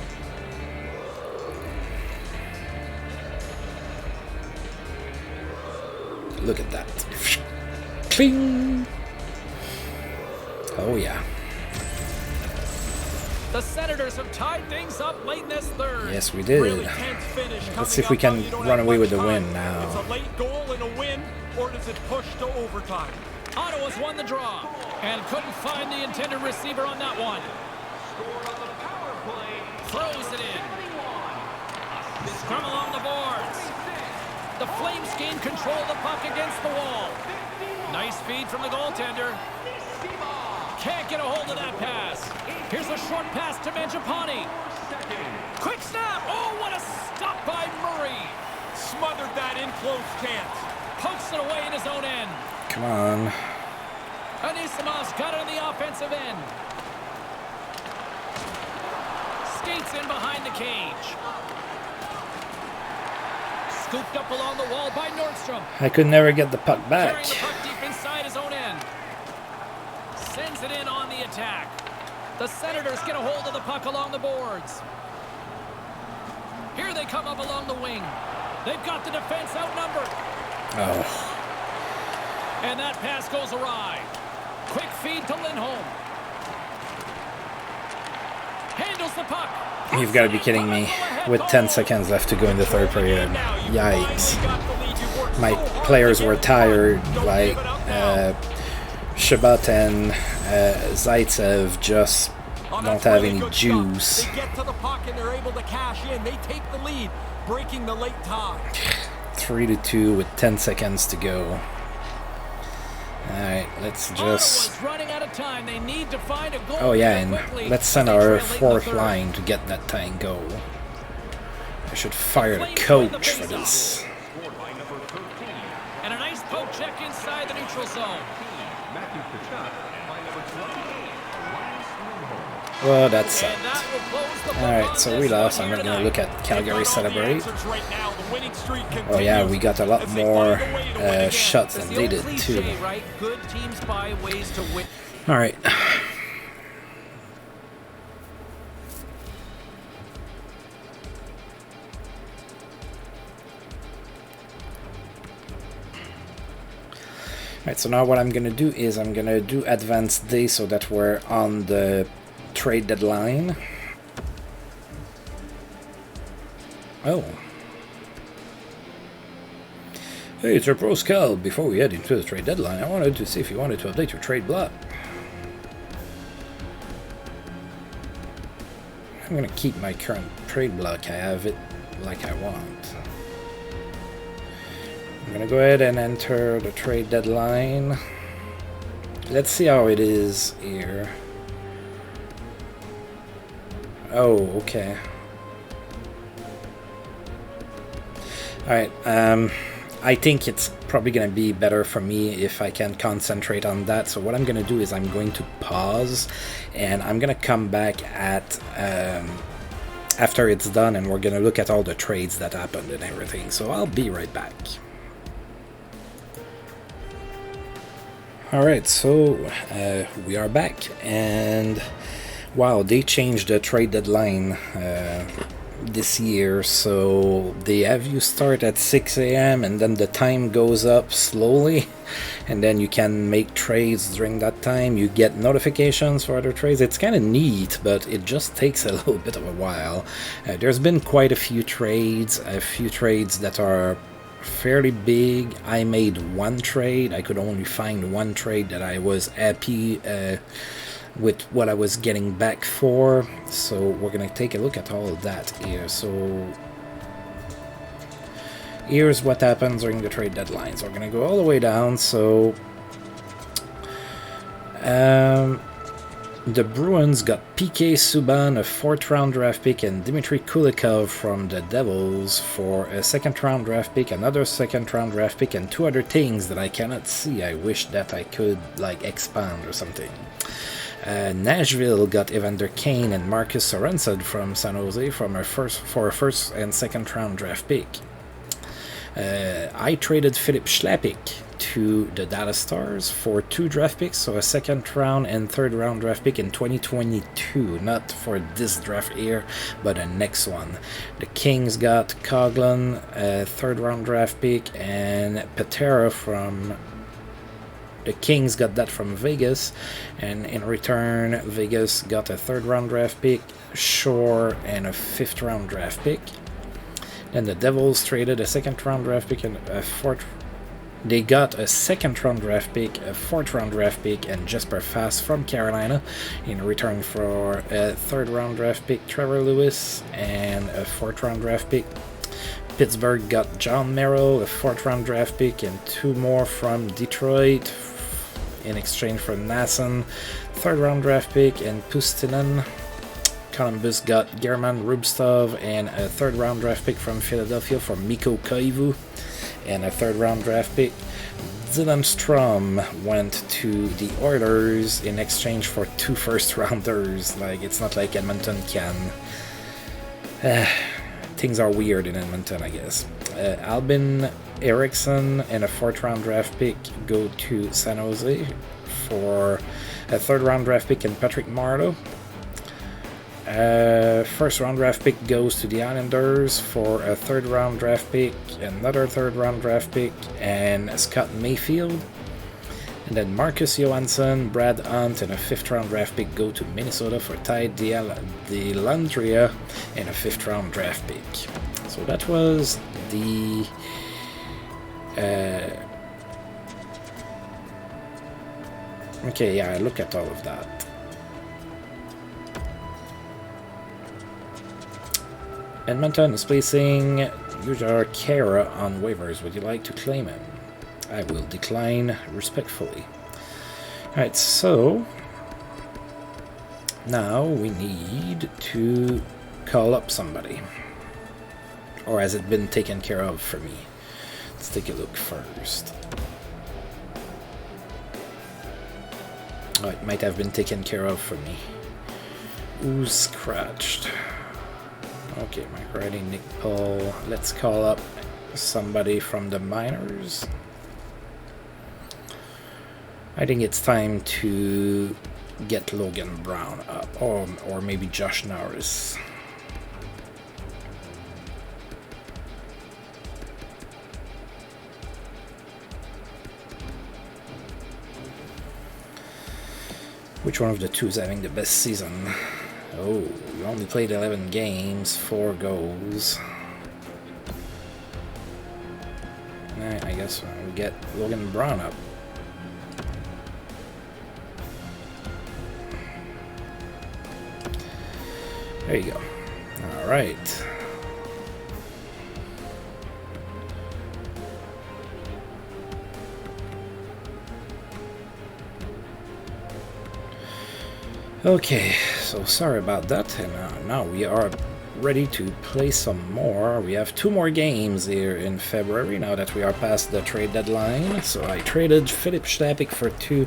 Look at that. Cling! Oh, yeah. The Senators have tied things up late in this third. Yes, we did. Really tense finish. Let's see if we can run away with the win now. It's a late goal and a win, or does it push to overtime? Ottawa's won the draw and couldn't find the intended receiver on that one. Throws it in. Scrum along the boards. The Flames gain control of the puck against the wall. Nice feed from the goaltender. Can't get a hold of that pass. Here's a short pass to Mangiapane. Quick snap. Oh, what a stop by Murray. Smothered that in close chance. Pokes it away in his own end. Come on. Anisimov's got it on the offensive end. Skates in behind the cage. Scooped up along the wall by Nordstrom. I could never get the puck back. Carrying the puck deep inside his own end. Sends it in on the attack. The Senators get a hold of the puck along the boards. Here they come up along the wing. They've got the defense outnumbered. Oh. And that pass goes awry. Quick feed to Lindholm. Handles the puck. You've got to be kidding me. With 10 seconds left to go in the third period. Yikes. My players were tired. Like, Shabbat and Zaitsev just don't have any juice. They get to the puck and they're able to cash in. They take the lead, breaking the late tie. 3-2 with 10 seconds to go. Alright, let's just... Ottawa's running out of time. They need to find a goal. Oh yeah, and quickly. let's send our fourth line to get that tying goal. I should fire the coach for this. And a nice poke check inside the neutral zone. Well, that sucked. Alright, so we lost. I'm not going to look at Calgary celebrate. Oh yeah, we got a lot more shots than they did too. Alright. Alright, so now what I'm going to do is I'm going to do advanced day so that we're on the trade deadline. Oh. Hey, it's your pro scout. Before we head into the trade deadline, I wanted to see if you wanted to update your trade block. I'm going to keep my current trade block. I have it like I want. I'm going to go ahead and enter the trade deadline. Let's see how it is here. Oh, okay. Alright, I think it's probably going to be better for me if I can concentrate on that. So what I'm going to do is I'm going to pause, and I'm going to come back at after it's done, and we're going to look at all the trades that happened and everything. So I'll be right back. Alright, so we are back, and wow, they changed the trade deadline this year, so they have you start at 6 a.m. and then the time goes up slowly, and then you can make trades during that time. You get notifications for other trades. It's kind of neat, but it just takes a little bit of a while. There's been quite a few trades that are fairly big. I made one trade. I could only find one trade that I was happy with what I was getting back for. So we're gonna take a look at all of that here. So here's what happens during the trade deadlines. We're gonna go all the way down. So the Bruins got PK Subban, a 4th round draft pick, and Dmitry Kulikov from the Devils for a 2nd round draft pick, another 2nd round draft pick, and 2 other things that I cannot see. I wish that I could like expand or something. Nashville got Evander Kane and Marcus Sorensen from San Jose for a 1st and 2nd round draft pick. I traded Philip Schlappick to the Dallas Stars for 2 draft picks, so a 2nd round and 3rd round draft pick in 2022, not for this draft year, but the next one. The Kings got Coughlin, a 3rd round draft pick, and Patera from... The Kings got that from Vegas, and in return, Vegas got a 3rd round draft pick, Shore, and a 5th round draft pick. Then the Devils traded a 2nd round draft pick and a 4th. They got a 2nd round draft pick, a 4th round draft pick, and Jesper Fast from Carolina in return for a 3rd round draft pick, Trevor Lewis, and a 4th round draft pick. Pittsburgh got John Merrill, a 4th round draft pick, and 2 more from Detroit in exchange for Nasson, 3rd round draft pick, and Pustinen. Columbus got German Rubstov and a 3rd round draft pick from Philadelphia for Mikko Koivu and a 3rd round draft pick. Dylan Strom went to the Oilers in exchange for 2 first rounders. Like, it's not like Edmonton can... things are weird in Edmonton, I guess. Albin Eriksson and a 4th round draft pick go to San Jose for a 3rd round draft pick and Patrick Marleau. 1st round draft pick goes to the Islanders for a 3rd round draft pick, another 3rd round draft pick, and Scott Mayfield. And then Marcus Johansson, Brad Hunt, and a 5th round draft pick go to Minnesota for Ty Dellandrea and a 5th round draft pick. So that was the okay, yeah, I look at all of that. Edmonton is placing Ujar Kara on waivers. Would you like to claim him? I will decline respectfully. Alright, so now we need to call up somebody. Or has it been taken care of for me? Let's take a look first. Oh, it might have been taken care of for me. Who's scratched? Okay, Mike Riley, Nick Paul. Let's call up somebody from the minors. I think it's time to get Logan Brown up, or maybe Josh Norris. Which one of the two is having the best season? Oh, you only played 11 games, 4 goals. I guess we get Logan Brown up. There you go. All right. Okay, so sorry about that, and now we are ready to play some more. We have 2 more games here in February, now that we are past the trade deadline. So I traded Philip Stapik for 2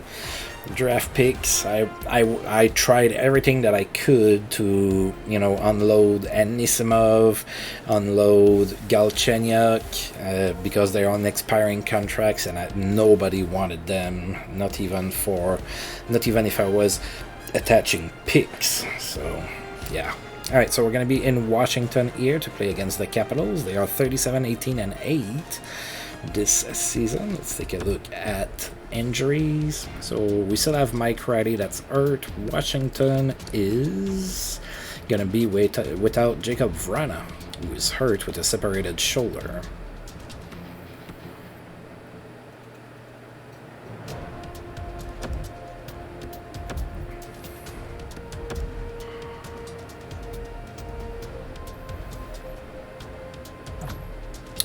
draft picks. I tried everything that I could to, you know, unload Anisimov, unload Galchenyuk, because they're on expiring contracts, and nobody wanted them, not even if I was attaching picks. So yeah. Alright, so we're going to be in Washington here to play against the Capitals. They are 37-18-8 this season. Let's take a look at injuries. So we still have Mike Riley that's hurt. Washington is going to be without Jacob Vrana, who is hurt with a separated shoulder.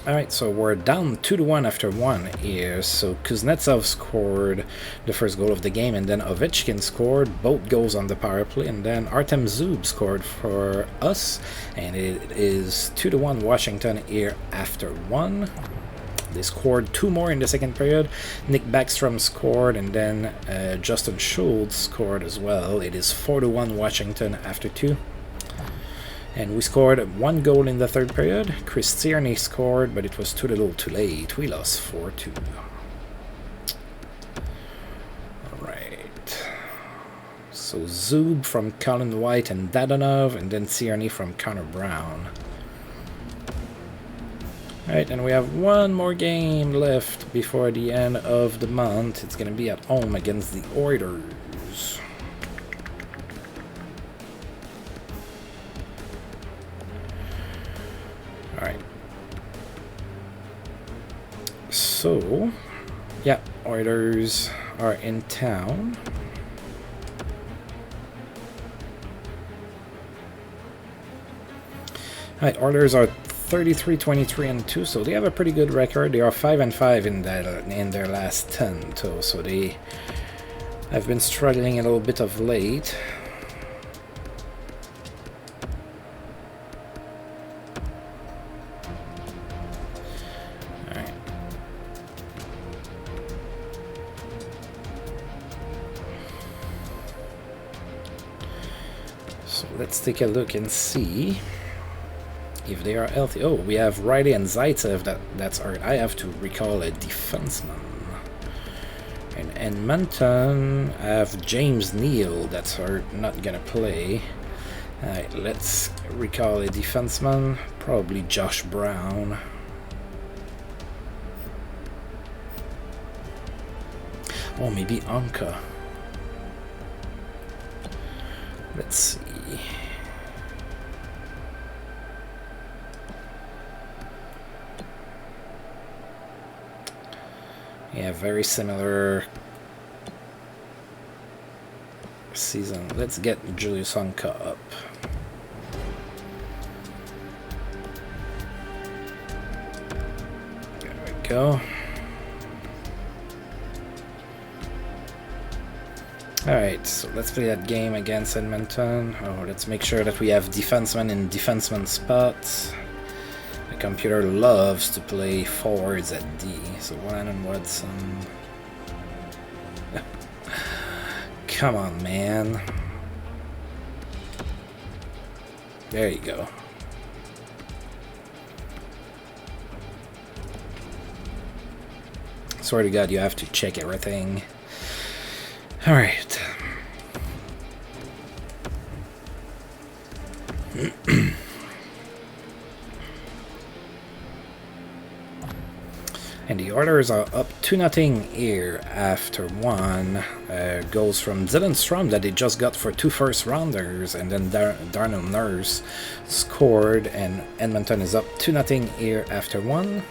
Alright, so we're down 2-1 after 1 here. So Kuznetsov scored the first goal of the game, and then Ovechkin scored both goals on the power play, and then Artem Zub scored for us, and it is 2-1 Washington here after 1. They scored 2 more in the second period. Nick Backstrom scored, and then Justin Schultz scored as well. It is 4-1 Washington after 2. And we scored 1 goal in the third period. Chris Tierney scored, but it was too little too late. We lost 4-2. Alright. So Zub from Colin White and Dadonov, and then Tierney from Connor Brown. Alright, and we have 1 more game left before the end of the month. It's going to be at home against the Oilers. So, yeah, Oilers are in town. Alright, Oilers are 33-23-2, so they have a pretty good record. They are 5-5 in their last 10, so they have been struggling a little bit of late. Let's take a look and see if they are healthy. Oh, we have Riley and Zaitsev that's hurt. I have to recall a defenseman. In Edmonton, I have James Neal that's hurt, not gonna play. Alright, let's recall a defenseman. Probably Josh Brown. Oh, maybe Anka. Let's see. Yeah, very similar season. Let's get Julius Anka up. There we go. Alright, so let's play that game against Edmonton. Oh, let's make sure that we have defensemen in defenseman spots. The computer loves to play forwards at D. So Ryan and Watson. Come on, man. There you go. Swear to God, you have to check everything. Alright. And the Oilers are up 2-0 here after one. Goals from Dylan Strom that they just got for 2 first-rounders, and then Darnell Nurse scored, and Edmonton is up 2-0 here after one.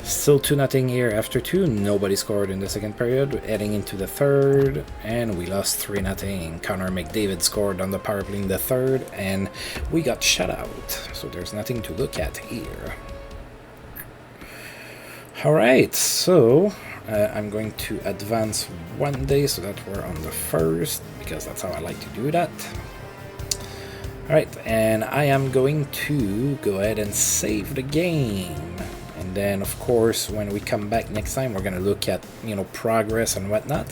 Still 2-0 here after 2. Nobody scored in the second period. Heading into the third, and we lost 3-0. Connor McDavid scored on the power play in the third, and we got shut out. So there's nothing to look at here. Alright, so I'm going to advance one day so that we're on the first, because that's how I like to do that. Alright, and I am going to go ahead and save the game. And then, of course, when we come back next time, we're going to look at, you know, progress and whatnot.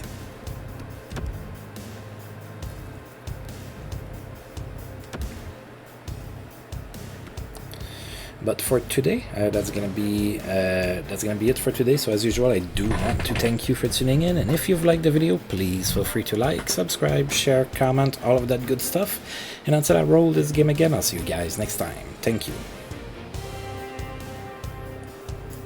But for today, that's gonna be it for today. So as usual, I do want to thank you for tuning in, and if you've liked the video, please feel free to like, subscribe, share, comment, all of that good stuff. And until I roll this game again, I'll see you guys next time. Thank you.